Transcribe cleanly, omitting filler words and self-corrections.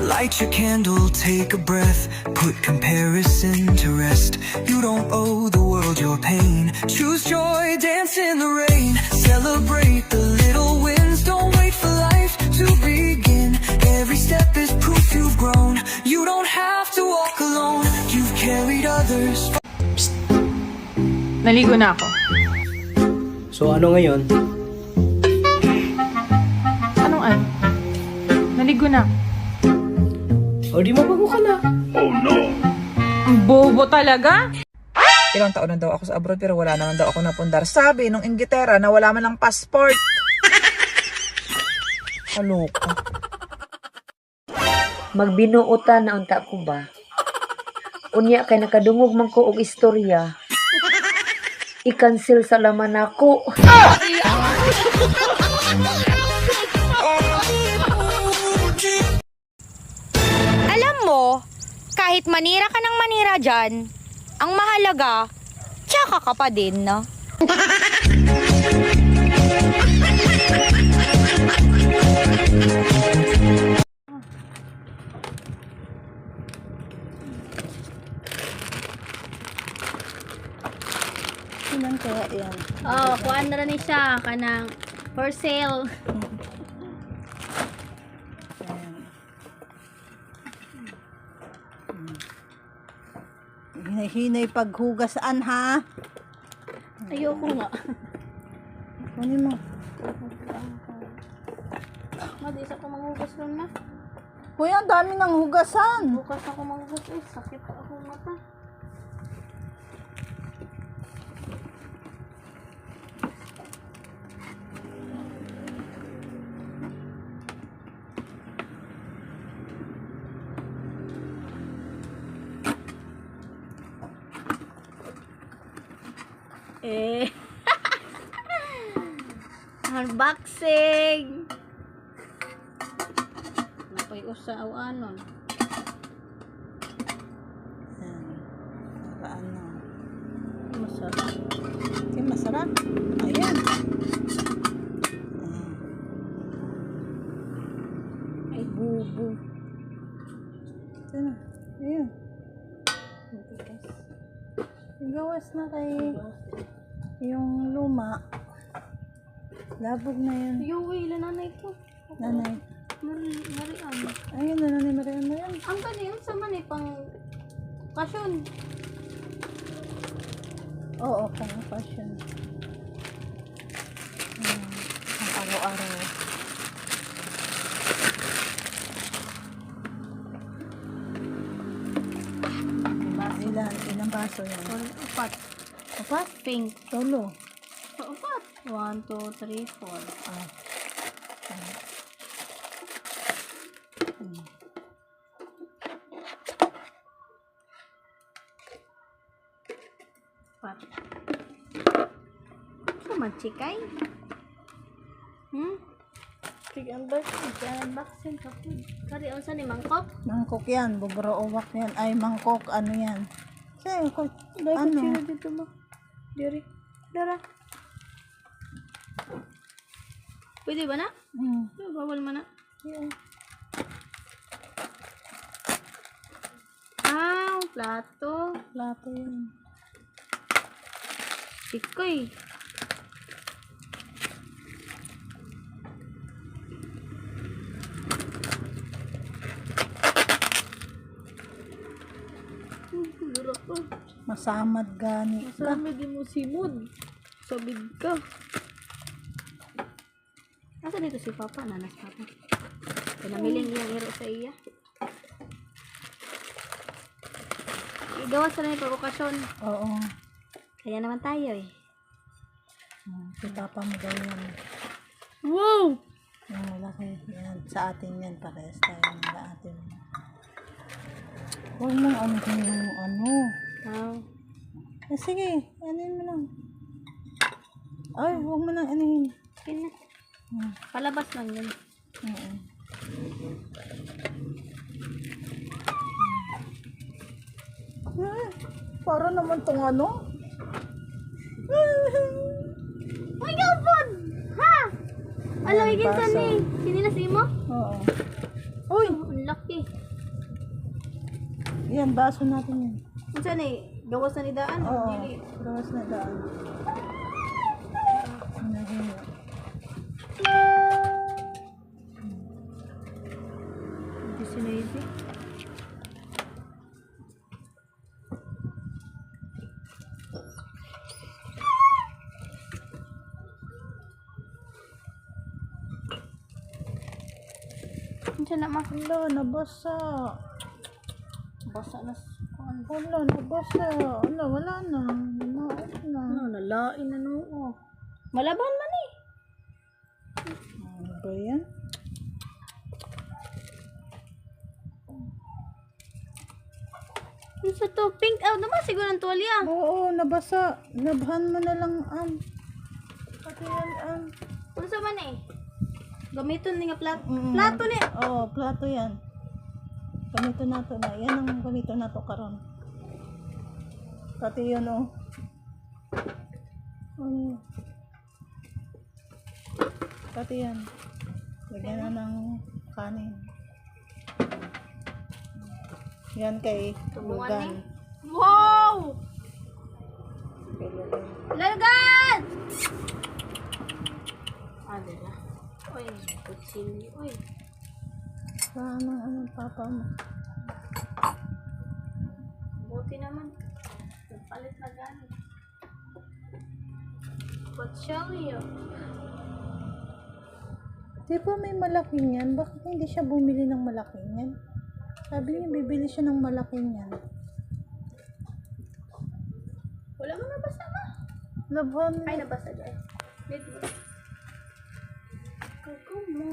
Light your candle, take a breath, put comparison to rest. You don't owe the world your pain. Choose joy, dance in the rain. Celebrate the little wins. Don't wait for life to begin. Every step is proof you've grown. You don't have to walk alone. You've carried others. Psst. Naligo na ako. So ano ngayon? Anong ano? Naligo na. O di mabago ka na. Oh no! Ang bobo talaga. Ilang taon na daw ako sa abroad pero wala naman daw ako napundar. Sabi nung Inglaterra na wala man lang passport. Kaloka. Magbinuotan na unta ko ba? Unya kay nakadungog man ko og istorya. I-cancel sa laman ako. Alam mo, kahit manira ka ng manira dyan, ang mahalaga, tsaka ka pa din, no? Sinan kaya yan? Oh, kuan na rin siya kanang for sale. Hinay-hinay paghugasan ha. Ayoko nga. Kunin mo. Madisa ko manghugas ron na. Kuya, ang dami ng hugasan. Bukas ako manghugas. Eh, sakit ako mata. Eh. Unboxing. Napay usa aw anon. Ano? Masarap. Okay, masarap. Ayan. Ay bubo. Ito na. Ayan. Gawas na kay yung luma. Labog na yun. Yuwi la nanay ko. Nanay. Marian. Ayun na nanay, Marian. Ang galing sa man pang kasyon. Oo, pang fashion. Ang araw-araw. Ilang baso yan? Upat. Apat? Pink. Solo. Upat. 1, 2, 3, 4. Ah. Upat. Kumachikay. Unboxing ka po. Kari, ang saan ni mangkok? Mangkok yan. Bubro uwak yan. Ay, mangkok. Ano yan? Say, Dahil ano? ko dito mo. Diri. Dara. Pwede ba na? Bawal man na. Yeah. Ah, plato. Plato yun. Sikoy. Lura ko. Masamad gani. Masama din mo simod. Sabid ka. Asa dito si Papa? Nanas Papa. Pinamiling iyang iro sa iya. Igawas na yung okasyon. Oo. Kaya naman tayo eh. Si Papa mo daw yan. Wow! Yung malaki. Yan. Sa atin yan. Parehas tayo ng atin. Huwag mong ano yung ano. Wow. Eh, sige. Anin mo lang. Ay, huwag mo nang anin. Okay na. Palabas lang yun. Oo. Para naman tong ano? Ay, gapon! Ha? Alam, Yan, ikinsan baso. ni. Sinilas mo? Oo. Uy! Ang laki. Yan, baso natin yan. Kung saan eh? Gawas na ni Daan? Oo. Dili. Gawas na daan. Hinahinga. Hindi sinaysi. Kung saan na ma? Wala, nabasa. Basa na. Wala, nabasa. Wala na. Naot na. Ano, nalain na noo. Malaban man eh. Ano ba yan? Ano sa to? Pink out naman siguro ng tuwalya. Oo, nabasa. Nabhan mo na lang pati yan Kung saan man eh? Gamiton ni nga plato. Mm. Plato ni. Oo, plato yan. Ganito na to na. Yan ang ganito na to karon. Pati yun oh. Ano? Pati yan. Lagyan na ng kanin. Yan kay Tubungan Lugan. ni. Wow! Lalgan! Ano na? Uy, kutsilyo. Uy. Saan ang papa mo? Buti naman. Nagpalit na gano'n. Kutsilyo. Di ba may malaking yan? Bakit hindi siya bumili ng malaking yan? Sabi niya bibili siya ng malaking yan. Wala mo nabasa ma. Labhan. Ay, nabasa dyan. Wait mo. Kuko mo.